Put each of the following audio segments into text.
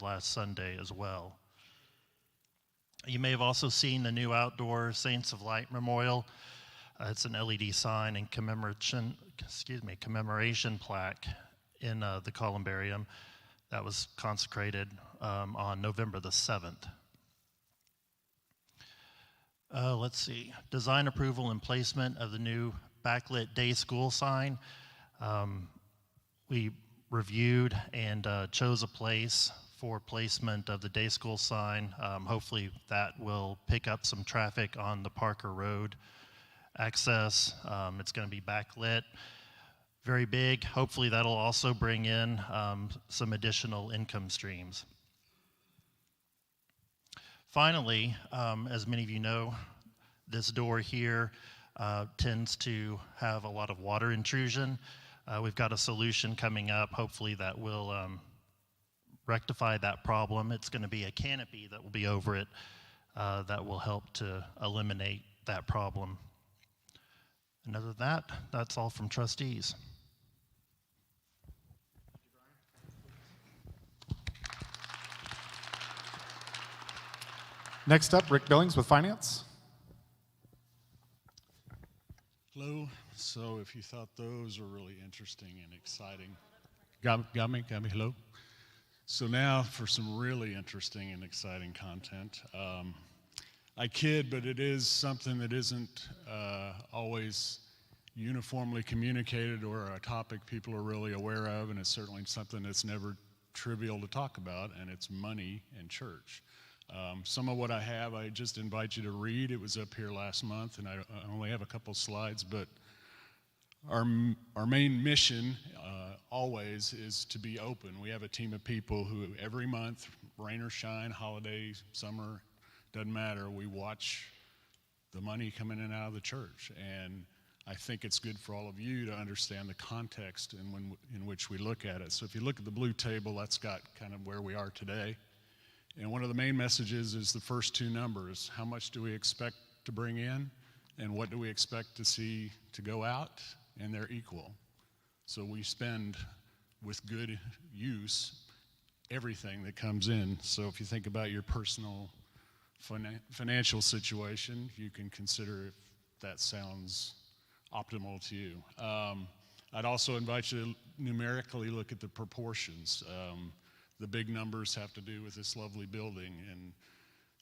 last Sunday as well. You may have also seen the new outdoor Saints of Light Memorial. It's an LED sign and commemoration plaque in the columbarium that was consecrated on November the 7th. Let's see, design approval and placement of the new Backlit day school sign. We reviewed and chose a place for placement of the day school sign. Hopefully that will pick up some traffic on the Parker Road access. It's going to be backlit, very big. Hopefully that'll also bring in some additional income streams. Finally, as many of you know, this door here tends to have a lot of water intrusion. We've got a solution coming up, hopefully that will rectify that problem. It's going to be a canopy that will be over it that will help to eliminate that problem. And other than that, that's all from trustees. Next up, Rick Billings with Finance. Hello. So if you thought those were really interesting and exciting, got me, hello. So now for some really interesting and exciting content. I kid, but it is something that isn't always uniformly communicated or a topic people are really aware of, and it's certainly something that's never trivial to talk about, and it's money and church. Some of what I have, I just invite you to read. It was up here last month, and I only have a couple slides, but our main mission always is to be open. We have a team of people who every month, rain or shine, holiday, summer, doesn't matter, we watch the money coming in and out of the church. And I think it's good for all of you to understand the context in which we look at it. So if you look at the blue table, that's got kind of where we are today. And one of the main messages is the first two numbers. How much do we expect to bring in, and what do we expect to see to go out? And they're equal. So we spend with good use everything that comes in. So if you think about your personal financial situation, you can consider if that sounds optimal to you. I'd also invite you to numerically look at the proportions. The big numbers have to do with this lovely building and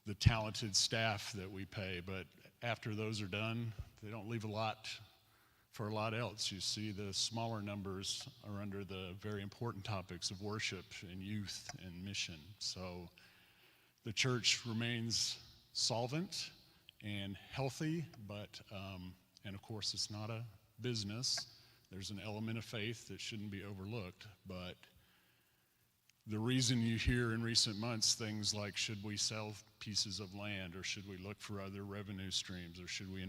the talented staff that we pay, but after those are done, they don't leave a lot for a lot else. You see the smaller numbers are under the very important topics of worship and youth and mission. So the church remains solvent and healthy, but, and of course it's not a business. There's an element of faith that shouldn't be overlooked, but the reason you hear in recent months things like, should we sell pieces of land, or should we look for other revenue streams, or should we,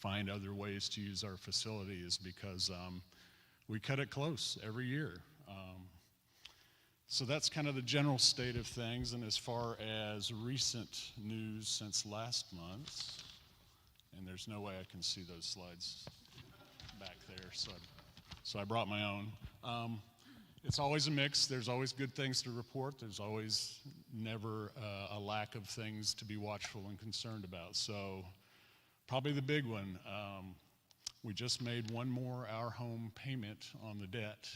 find other ways to use our facility, is because we cut it close every year. So that's kind of the general state of things. And as far as recent news since last month, and there's no way I can see those slides back there, so I brought my own. It's always a mix. There's always good things to report. There's always never a lack of things to be watchful and concerned about. So probably the big one, we just made one more Our Home payment on the debt.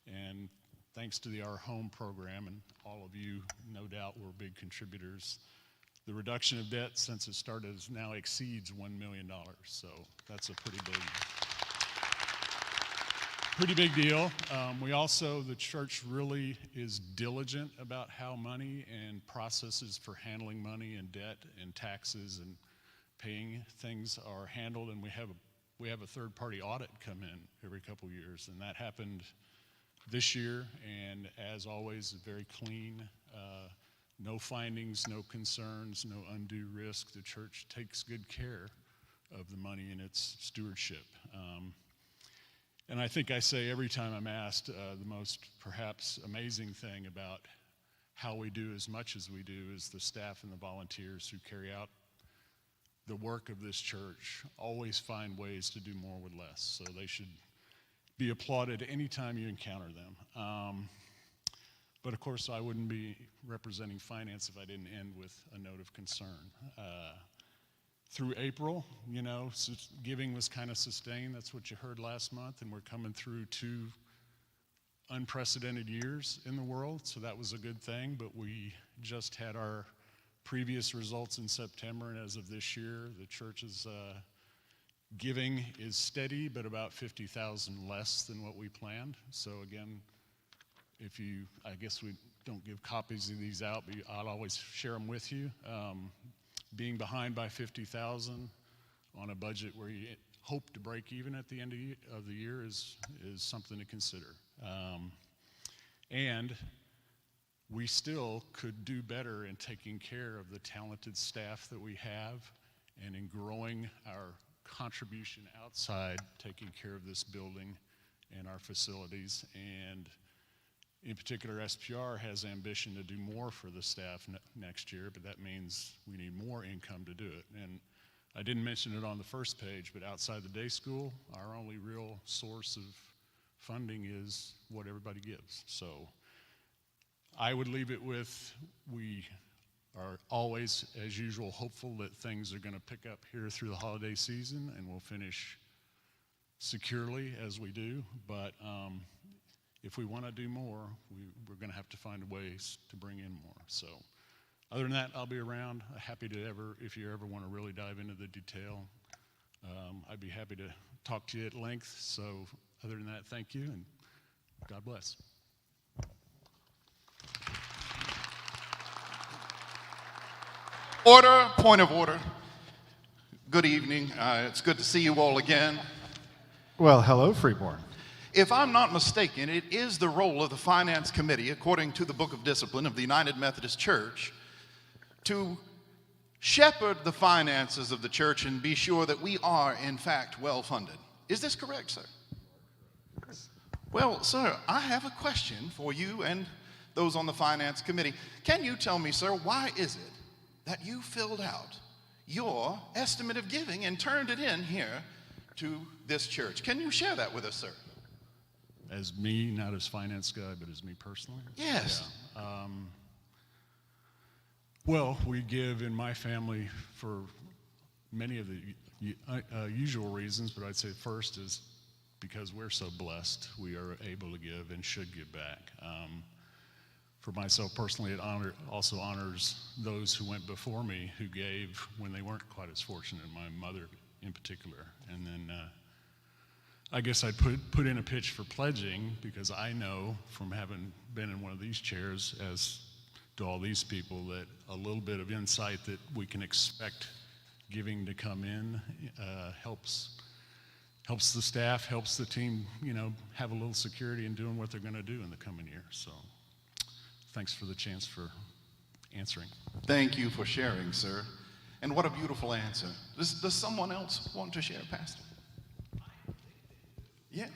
And thanks to the Our Home program, and all of you no doubt were big contributors, the reduction of debt since it started now exceeds $1 million. So that's a pretty big deal. We also, the church really is diligent about how money and processes for handling money and debt and taxes and paying things are handled, and we have a third-party audit come in every couple years, and that happened this year, and as always, very clean, no findings, no concerns, no undue risk. The church takes good care of the money in its stewardship. And I think I say every time I'm asked, the most perhaps amazing thing about how we do as much as we do is the staff and the volunteers who carry out the work of this church always find ways to do more with less. So they should be applauded anytime you encounter them. But of course, I wouldn't be representing finance if I didn't end with a note of concern. Through April, giving was kind of sustained. That's what you heard last month, and we're coming through 2 unprecedented years in the world, so that was a good thing. But we just had our previous results in September, and as of this year, the church's giving is steady, but about 50,000 less than what we planned. So again, I guess we don't give copies of these out, but I'll always share them with you. Being behind by 50,000 on a budget where you hope to break even at the end of the year is something to consider. And we still could do better in taking care of the talented staff that we have and in growing our contribution outside, taking care of this building and our facilities. And in particular, SPR has ambition to do more for the staff next year, but that means we need more income to do it. And I didn't mention it on the first page, but outside the day school, our only real source of funding is what everybody gives. So I would leave it with, we are always, as usual, hopeful that things are going to pick up here through the holiday season and we'll finish securely as we do. But if we want to do more, we're going to have to find ways to bring in more. So other than that, I'll be around. Happy to if you ever want to really dive into the detail, I'd be happy to talk to you at length. So other than that, thank you, and God bless. Order, point of order. Good evening. It's good to see you all again. Well, hello, Freeborn. If I'm not mistaken, it is the role of the Finance Committee, according to the Book of Discipline of the United Methodist Church, to shepherd the finances of the church and be sure that we are, in fact, well-funded. Is this correct, sir? Well, sir, I have a question for you and those on the Finance Committee. Can you tell me, sir, why is it that you filled out your estimate of giving and turned it in here to this church? Can you share that with us, sir? As me, not as finance guy, but as me personally? Yes. Yeah. Well, we give in my family for many of the usual reasons, but I'd say first is because we're so blessed, we are able to give and should give back. For myself personally, it also honors those who went before me who gave when they weren't quite as fortunate, my mother in particular. And then I guess I'd put in a pitch for pledging, because I know from having been in one of these chairs, as do all these people, that a little bit of insight that we can expect giving to come in helps the staff, helps the team, have a little security in doing what they're going to do in the coming year. So thanks for the chance for answering. Thank you for sharing, sir. And what a beautiful answer. Does someone else want to share, Pastor? Yes.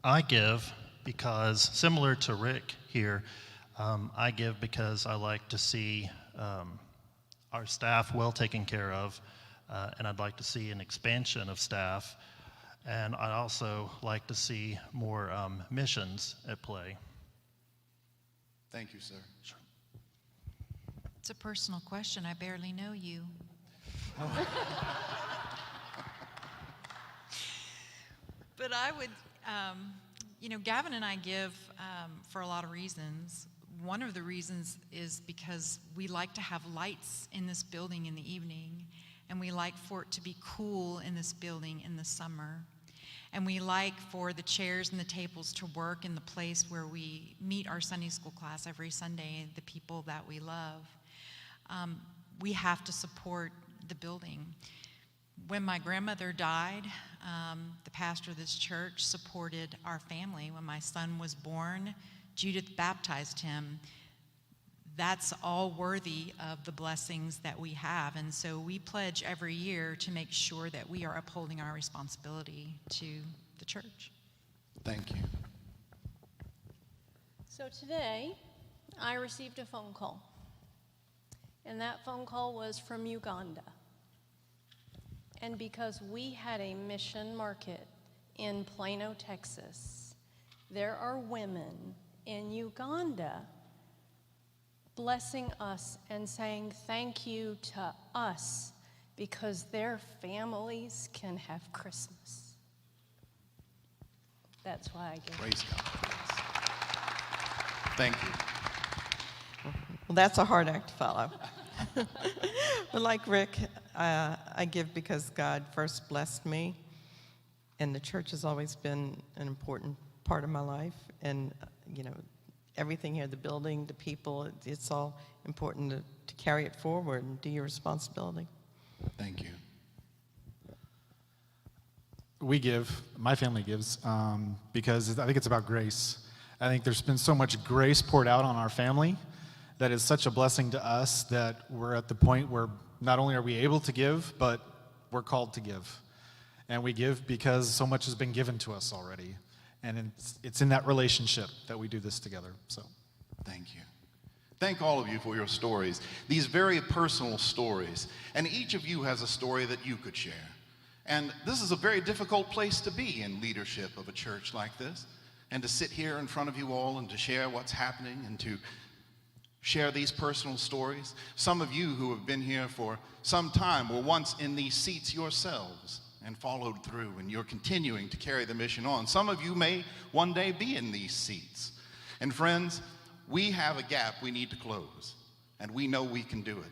I give because, similar to Rick here, I give because I like to see our staff well taken care of, and I'd like to see an expansion of staff, and I'd also like to see more missions at play. Thank you, sir. Sure. It's a personal question. I barely know you. But I would, Gavin and I give for a lot of reasons. One of the reasons is because we like to have lights in this building in the evening, and we like for it to be cool in this building in the summer. And we like for the chairs and the tables to work in the place where we meet our Sunday school class every Sunday, the people that we love. We have to support the building. When my grandmother died, the pastor of this church supported our family. When my son was born, Judith baptized him. That's all worthy of the blessings that we have. And so we pledge every year to make sure that we are upholding our responsibility to the church. Thank you. So today, I received a phone call. And that phone call was from Uganda. And because we had a mission market in Plano, Texas, there are women in Uganda blessing us and saying thank you to us because their families can have Christmas. That's why I give. Praise God. Thank you. Well, that's a hard act to follow. But like Rick, I give because God first blessed me, and the church has always been an important part of my life. And, everything here, the building, the people, it's all important to carry it forward and do your responsibility. Thank you. We give, my family gives, because I think it's about grace. I think there's been so much grace poured out on our family that is such a blessing to us that we're at the point where not only are we able to give, but we're called to give. And we give because so much has been given to us already. And it's in that relationship that we do this together. So, Thank you. Thank all of you for your stories, these very personal stories. And each of you has a story that you could share. And this is a very difficult place to be in leadership of a church like this, and to sit here in front of you all and to share what's happening and to share these personal stories. Some of you who have been here for some time were once in these seats yourselves and followed through, and you're continuing to carry the mission on. Some of you may one day be in these seats. And friends, we have a gap we need to close, and we know we can do it.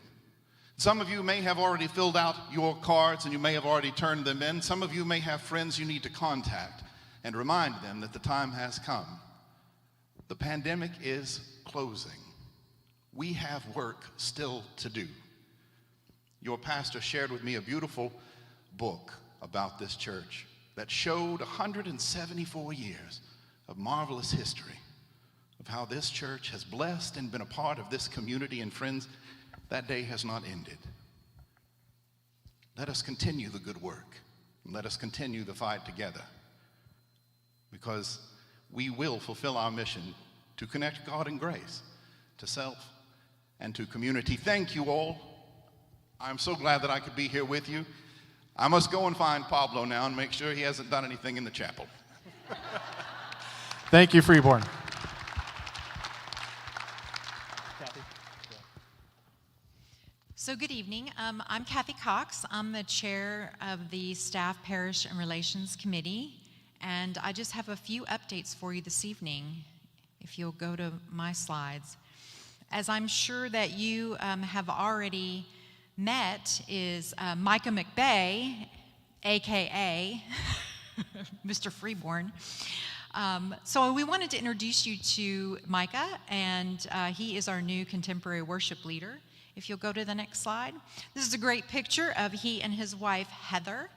Some of you may have already filled out your cards and you may have already turned them in. Some of you may have friends you need to contact and remind them that the time has come. The pandemic is closing. We have work still to do. Your pastor shared with me a beautiful book about this church that showed 174 years of marvelous history of how this church has blessed and been a part of this community. And friends, that day has not ended. Let us continue the good work, and let us continue the fight together, because we will fulfill our mission to connect God and grace to self and to community. Thank you all. I'm so glad that I could be here with you. I must go and find Pablo now and make sure he hasn't done anything in the chapel. thank you, Freeborn. So good evening. I'm Kathy Cox. I'm the chair of the Staff Parish and Relations Committee, and I just have a few updates for you this evening, if you'll go to my slides. As I'm sure that you have already met is Micah McBay, a.k.a. Mr. Freeborn. So we wanted to introduce you to Micah, and he is our new contemporary worship leader. If you'll go to the next slide. This is a great picture of he and his wife, Heather.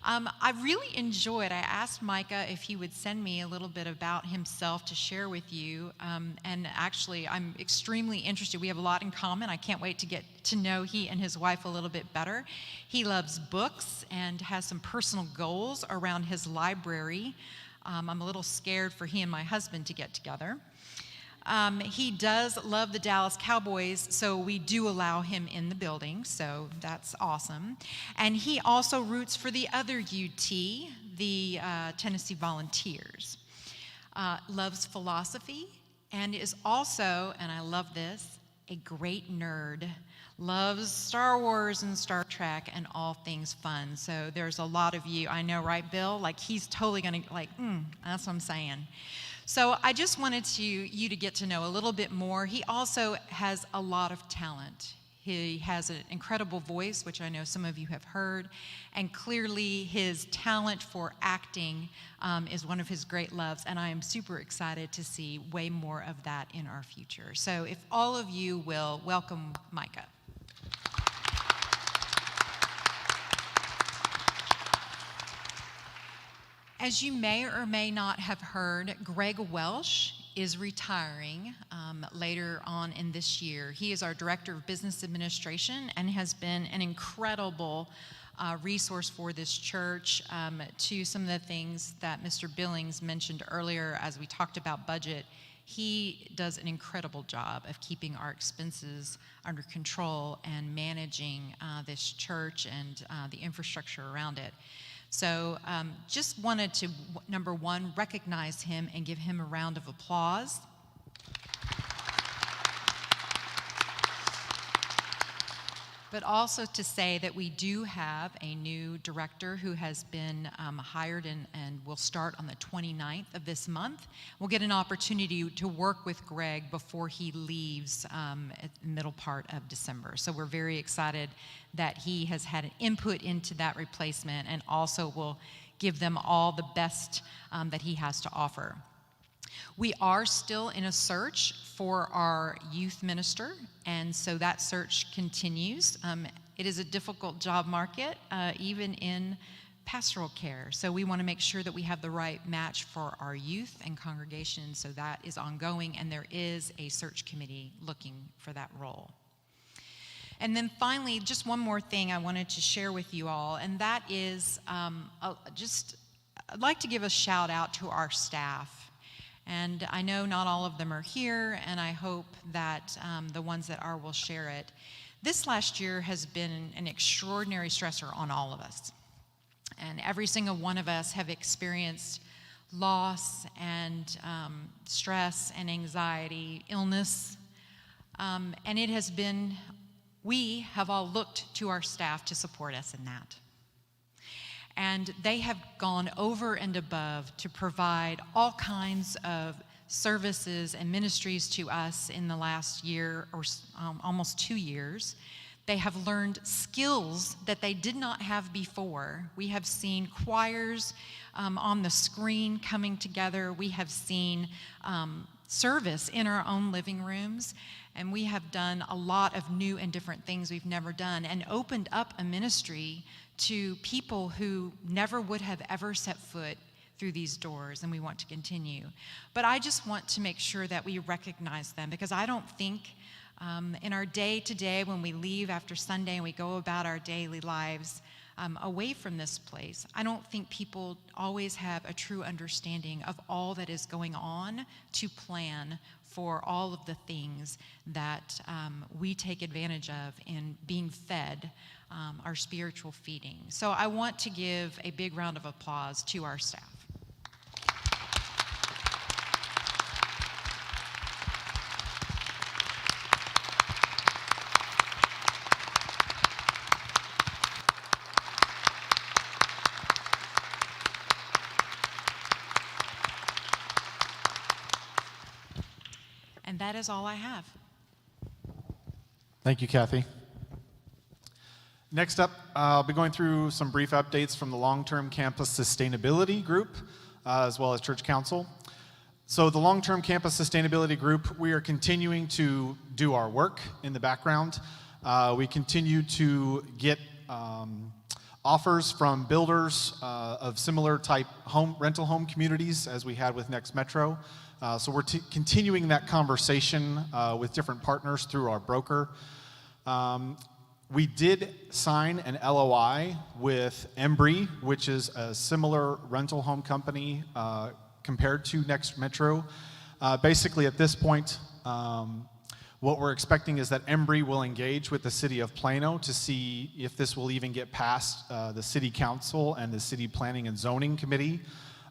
I really enjoyed, I asked Micah if he would send me a little bit about himself to share with you. And actually, I'm extremely interested. We have a lot in common. I can't wait to get to know he and his wife a little bit better. He loves books and has some personal goals around his library. I'm a little scared for he and my husband to get together. He does love the Dallas Cowboys, so we do allow him in the building, so that's awesome. And he also roots for the other UT, the Tennessee Volunteers. Loves philosophy and is also, and I love this, a great nerd. Loves Star Wars and Star Trek and all things fun. So there's a lot of you, I know, right, Bill? Like, he's totally gonna, that's what I'm saying. So I just wanted you to get to know a little bit more. He also has a lot of talent. He has an incredible voice, which I know some of you have heard, and clearly his talent for acting is one of his great loves, and I am super excited to see way more of that in our future. So if all of you will welcome Micah. As you may or may not have heard, Greg Welsh is retiring later on in this year. He is our Director of Business Administration and has been an incredible resource for this church to some of the things that Mr. Billings mentioned earlier as we talked about budget. He does an incredible job of keeping our expenses under control and managing this church and the infrastructure around it. So just wanted to, number one, recognize him and give him a round of applause. but also to say that we do have a new director who has been hired and will start on the 29th of this month. We'll get an opportunity to work with Greg before he leaves at the middle part of December. So we're very excited that he has had an input into that replacement and also will give them all the best that he has to offer. We are still in a search for our youth minister, and so that search continues. It is a difficult job market, even in pastoral care. So we want to make sure that we have the right match for our youth and congregation, so that is ongoing, and there is a search committee looking for that role. And then finally, just one more thing I wanted to share with you all, and that is I'd like to give a shout out to our staff. And I know not all of them are here, and I hope that the ones that are will share it. This last year has been an extraordinary stressor on all of us. And every single one of us have experienced loss and stress and anxiety, illness. And it has been, we have all looked to our staff to support us in that. And they have gone over and above to provide all kinds of services and ministries to us in the last year or almost 2 years. They have learned skills that they did not have before. We have seen choirs on the screen coming together. We have seen service in our own living rooms. And we have done a lot of new and different things we've never done and opened up a ministry to people who never would have ever set foot through these doors, and we want to continue. But I just want to make sure that we recognize them, because I don't think in our day-to-day, when we leave after Sunday and we go about our daily lives away from this place, I don't think people always have a true understanding of all that is going on to plan for all of the things that we take advantage of in being fed our spiritual feeding. So I want to give a big round of applause to our staff. And that is all I have. Thank you, Kathy. Next up, I'll be going through some brief updates from the Long-Term Campus Sustainability Group, as well as Church Council. So the Long-Term Campus Sustainability Group, we are continuing to do our work in the background. We continue to get offers from builders of similar type rental home communities as we had with Next Metro. So we're continuing that conversation with different partners through our broker. We did sign an LOI with Embry, which is a similar rental home company compared to Next Metro. Basically, at this point, what we're expecting is that Embry will engage with the city of Plano to see if this will even get past the city council and the city planning and zoning committee.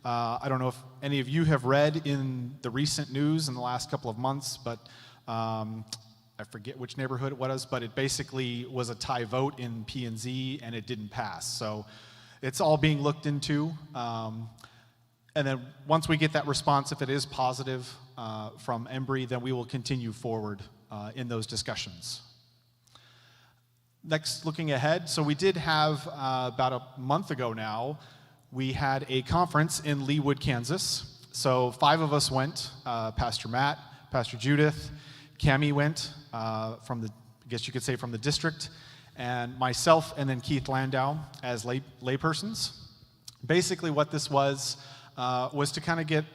I don't know if any of you have read in the recent news in the last couple of months, but I forget which neighborhood it was, but it basically was a tie vote in P&Z and it didn't pass. So it's all being looked into. And then once we get that response, if it is positive from Embry, then we will continue forward in those discussions. Next, looking ahead, so we did have about a month ago now, we had a conference in Leawood, Kansas. So 5 of us went, Pastor Matt, Pastor Judith, Cammie went from the, I guess you could say from the district, and myself and then Keith Landau as laypersons. Basically what this was to kind of get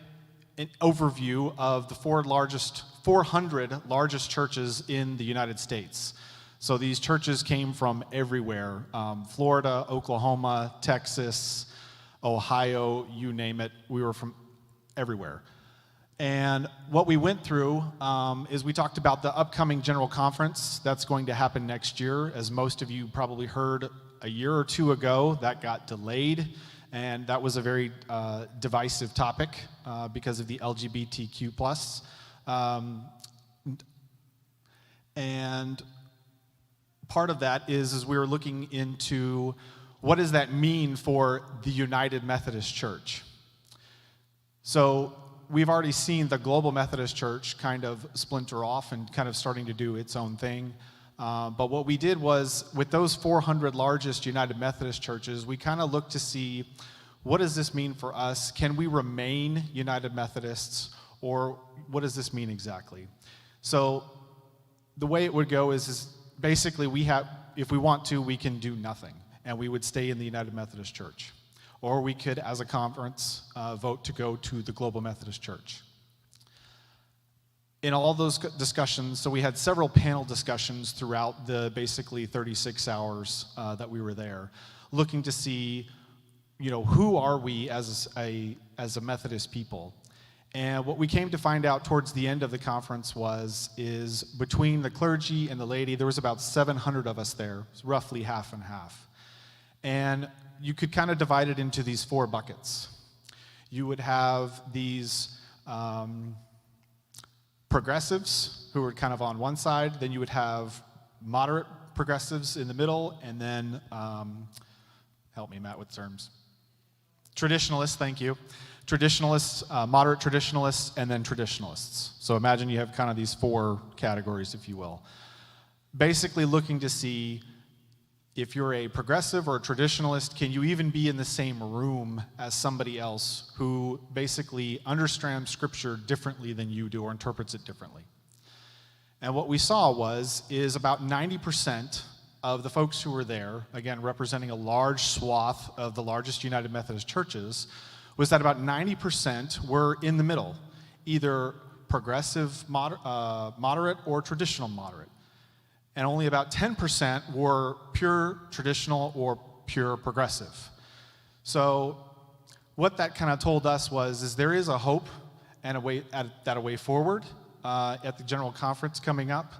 an overview of the 400 largest churches in the United States. So these churches came from everywhere, Florida, Oklahoma, Texas, Ohio, you name it. We were from everywhere. And what we went through is we talked about the upcoming General Conference that's going to happen next year. As most of you probably heard a year or 2 ago, that got delayed. And that was a very divisive topic because of the LGBTQ+. And part of that is we were looking into what does that mean for the United Methodist Church. So we've already seen the Global Methodist Church kind of splinter off and kind of starting to do its own thing. But what we did was, with those 400 largest United Methodist churches, we kind of looked to see, what does this mean for us? Can we remain United Methodists, or what does this mean exactly? So the way it would go is basically if we want to, we can do nothing, and we would stay in the United Methodist Church. Or we could, as a conference, vote to go to the Global Methodist Church. In all those discussions, so we had several panel discussions throughout the basically 36 hours that we were there, looking to see, who are we as a Methodist people? And what we came to find out towards the end of the conference is between the clergy and the laity, there was about 700 of us there, roughly half and half. And you could kind of divide it into these 4 buckets. You would have these progressives who were kind of on one side, then you would have moderate progressives in the middle, and then, help me, Matt, with terms. Traditionalists, thank you. Traditionalists, moderate traditionalists, and then traditionalists. So imagine you have kind of these 4 categories, if you will. Basically looking to see, if you're a progressive or a traditionalist, can you even be in the same room as somebody else who basically understands Scripture differently than you do or interprets it differently? And what we saw is about 90% of the folks who were there, again, representing a large swath of the largest United Methodist churches, was that about 90% were in the middle, either progressive moderate or traditional moderate. And only about 10% were pure traditional or pure progressive. So what that kind of told us is there is a hope and a way forward at the General Conference coming up,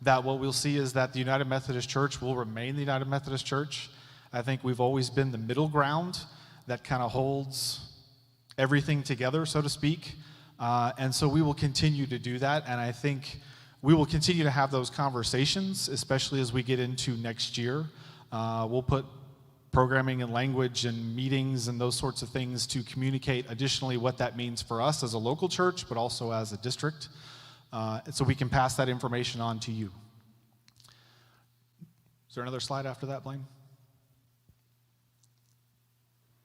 that what we'll see is that the United Methodist Church will remain the United Methodist Church. I think we've always been the middle ground that kind of holds everything together, so to speak. And so we will continue to do that, and I think we will continue to have those conversations, especially as we get into next year. We'll put programming and language and meetings and those sorts of things to communicate additionally what that means for us as a local church, but also as a district, so we can pass that information on to you. Is there another slide after that, Blaine?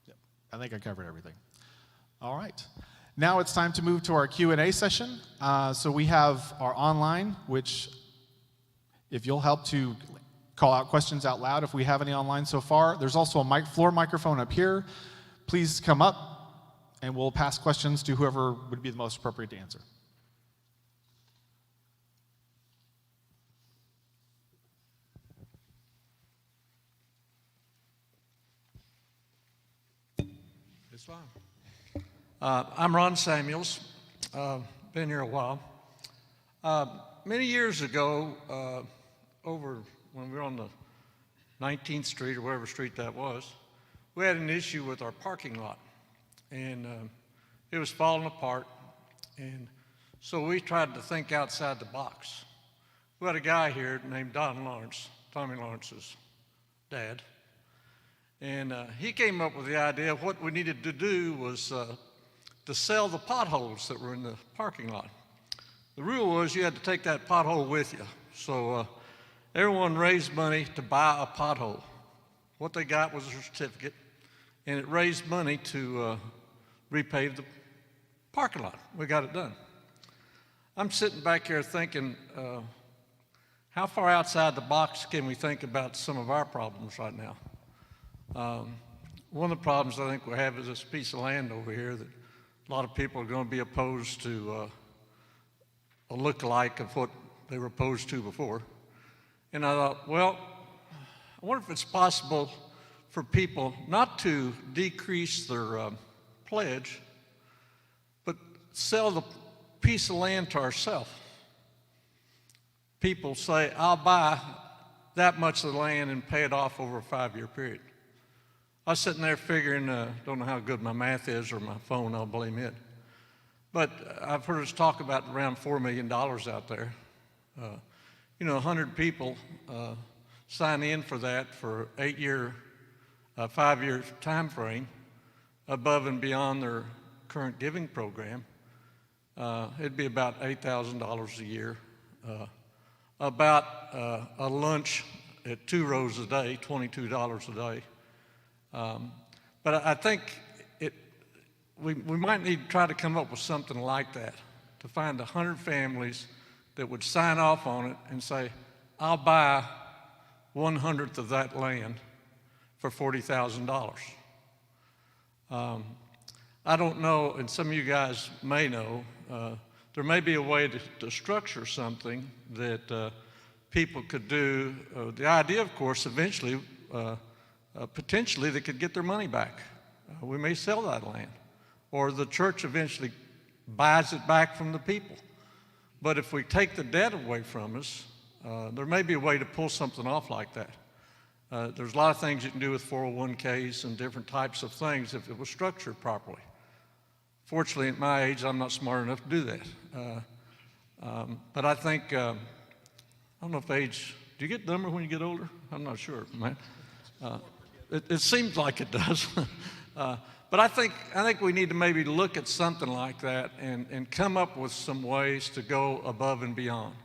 Yep, I think I covered everything. All right. Now it's time to move to our Q&A session. So we have our online, which if you'll help to call out questions out loud if we have any online so far. There's also a floor microphone up here. Please come up and we'll pass questions to whoever would be the most appropriate to answer. It's fine. I'm Ron Samuels. Been here a while. Many years ago, over when we were on the 19th Street or whatever street that was, we had an issue with our parking lot, and it was falling apart. And so we tried to think outside the box. We had a guy here named Don Lawrence, Tommy Lawrence's dad, and he came up with the idea of what we needed to do was to sell the potholes that were in the parking lot. The rule was you had to take that pothole with you. So everyone raised money to buy a pothole. What they got was a certificate, and it raised money to repave the parking lot. We got it done. I'm sitting back here thinking, how far outside the box can we think about some of our problems right now? One of the problems I think we have is this piece of land over here that a lot of people are going to be opposed to a look-alike of what they were opposed to before. And I thought, well, I wonder if it's possible for people not to decrease their pledge, but sell the piece of land to ourselves. People say, I'll buy that much of the land and pay it off over a 5-year period. I was sitting there figuring, don't know how good my math is or my phone, I'll blame it. But I've heard us talk about around $4 million out there. 100 people sign in for that for 8-year, 5-year time frame above and beyond their current giving program, it'd be about $8,000 a year. About a lunch at 2 rows a day, $22 a day. But I think we might need to try to come up with something like that, to find 100 families that would sign off on it and say, I'll buy 1/100th of that land for $40,000. I don't know, and some of you guys may know, there may be a way to structure something that people could do. The idea, of course, eventually, potentially they could get their money back. We may sell that land, or the church eventually buys it back from the people. But if we take the debt away from us, there may be a way to pull something off like that. There's a lot of things you can do with 401ks and different types of things if it was structured properly. Fortunately, at my age, I'm not smart enough to do that. But I think, I don't know if age, do you get dumber when you get older? I'm not sure, man. It seems like it does. But I think we need to maybe look at something like that and come up with some ways to go above and beyond.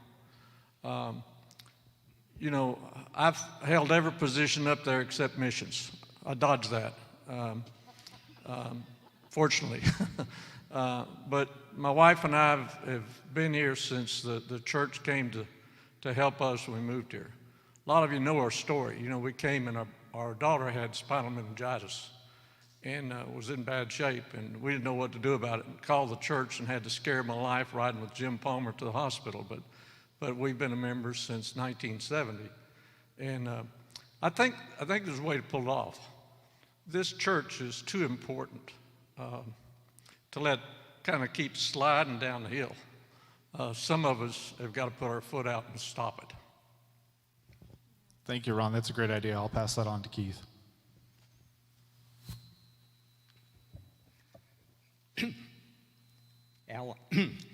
You know, I've held every position up there except missions. I dodged that, fortunately. But my wife and I have been here since the church came to help us when we moved here. A lot of you know our story. You know, we came and our daughter had spinal meningitis and was in bad shape, and we didn't know what to do about it, and called the church and had to scare my life riding with Jim Palmer to the hospital. But we've been a member since 1970. And I think there's a way to pull it off. This church is too important to let kind of keep sliding down the hill. Some of us have got to put our foot out and stop it. Thank you, Ron. That's a great idea. I'll pass that on to Keith.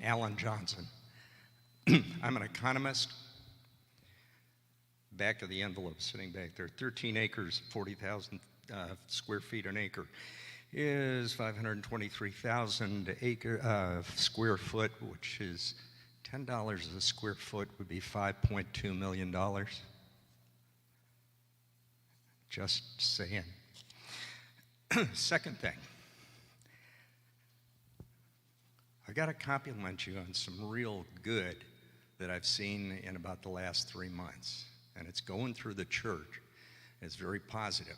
Alan Johnson. I'm an economist. Back of the envelope sitting back there, 13 acres, 40,000 square feet an acre is 523,000 square foot, which is $10 a square foot would be $5.2 million. Just saying. Second thing, I got to compliment you on some real good that I've seen in about the last 3 months. And it's going through the church. It's very positive.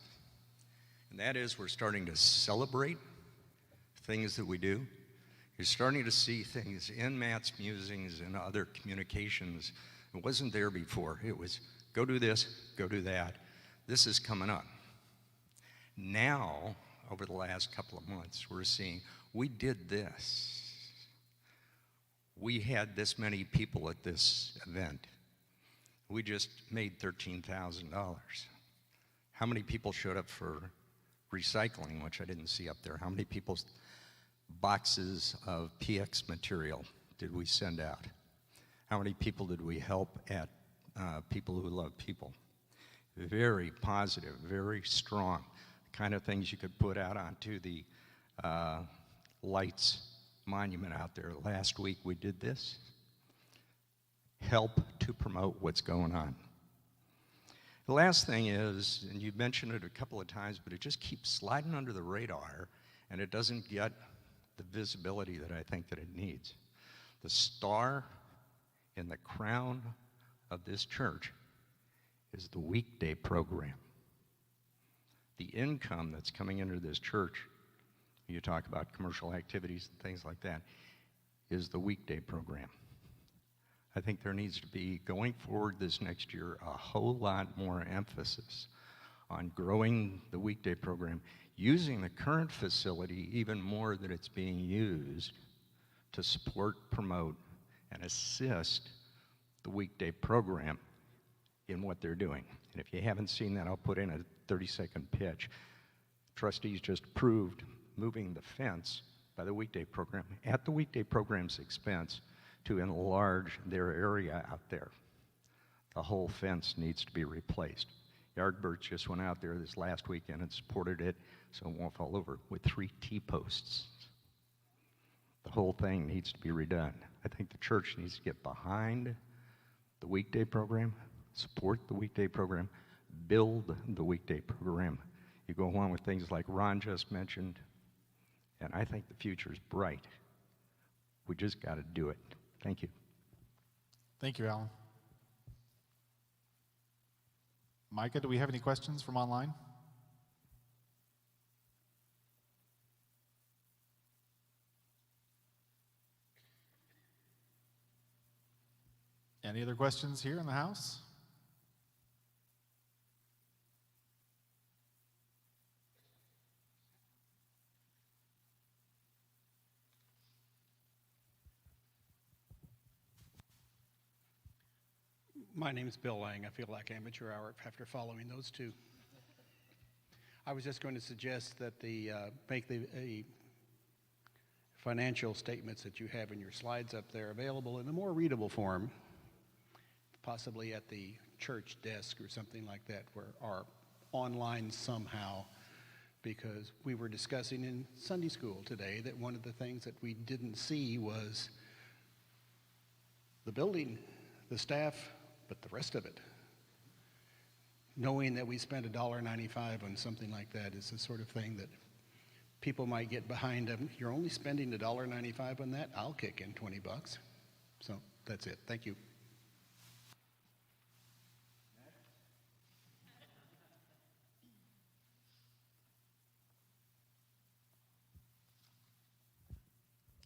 And that is, we're starting to celebrate things that we do. You're starting to see things in Matt's musings and other communications. It wasn't there before. It was, go do this, go do that. This is coming up. Now, over the last couple of months, we're seeing, we did this. We had this many people at this event. We just made $13,000. How many people showed up for recycling, which I didn't see up there? How many people's boxes of PX material did we send out? How many people did we help at People Who Love People? Very positive, very strong. The kind of things you could put out onto the lights monument out there. Last week we did this. Help to promote what's going on. The last thing is, and you've mentioned it a couple of times, but it just keeps sliding under the radar and it doesn't get the visibility that I think that it needs. The star in the crown of this church is the weekday program. The income that's coming into this church, you talk about commercial activities and things like that, is the weekday program. I think there needs to be, going forward this next year, a whole lot more emphasis on growing the weekday program, using the current facility even more than it's being used to support, promote, and assist the weekday program in what they're doing. And if you haven't seen that, I'll put in a 30-second pitch. Trustees just approved moving the fence by the weekday program at the weekday program's expense to enlarge their area out there. The whole fence needs to be replaced. Yardbirds just went out there this last weekend and supported it so it won't fall over with 3 T-posts. The whole thing needs to be redone. I think the church needs to get behind the weekday program, support the weekday program, build the weekday program. You go along with things like Ron just mentioned, and I think the future is bright. We just got to do it. Thank you. Thank you, Alan. Micah, do we have any questions from online? Any other questions here in the house? My name's Bill Lang. I feel like amateur hour after following those two. I was just going to suggest that make the financial statements that you have in your slides up there available in a more readable form, possibly at the church desk or something like that, or online somehow, because we were discussing in Sunday school today that one of the things that we didn't see was the building, the staff, but the rest of it. Knowing that we spent $1.95 on something like that is the sort of thing that people might get behind. You're only spending $1.95 on that? I'll kick in $20. So that's it. Thank you.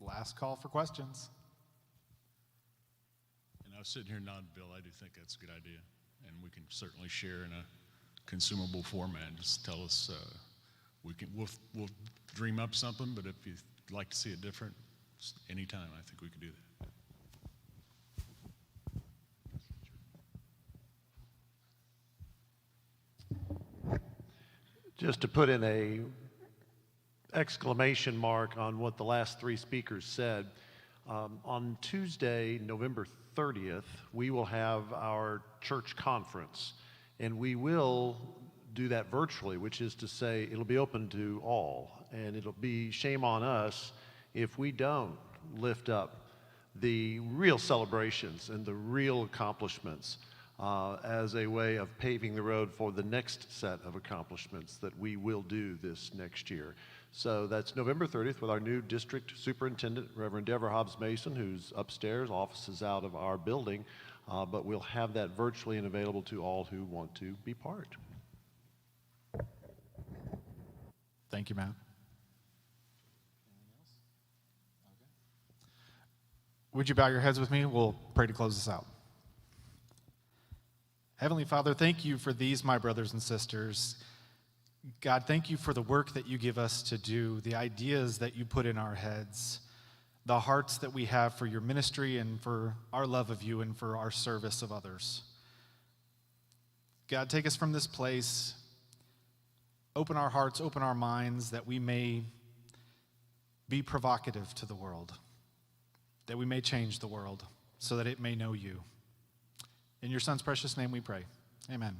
Last call for questions. And I was sitting here nodding, Bill. I do think that's a good idea. And we can certainly share in a consumable format. Just tell us, we'll dream up something, but if you'd like to see it different, anytime, I think we can do that. Just to put in a exclamation mark on what the last 3 speakers said, on Tuesday, November 30th, we will have our church conference, and we will do that virtually, which is to say it'll be open to all, and it'll be shame on us if we don't lift up the real celebrations and the real accomplishments as a way of paving the road for the next set of accomplishments that we will do this next year. So that's November 30th with our new district superintendent, Reverend Deborah Hobbs Mason, who's upstairs, offices out of our building, but we'll have that virtually and available to all who want to be part. Thank you, Matt. Would you bow your heads with me? We'll pray to close this out. Heavenly Father, thank you for these, my brothers and sisters. God, thank you for the work that you give us to do, the ideas that you put in our heads, the hearts that we have for your ministry and for our love of you and for our service of others. God, take us from this place, open our hearts, open our minds, that we may be provocative to the world, that we may change the world so that it may know you. In your Son's precious name we pray. Amen.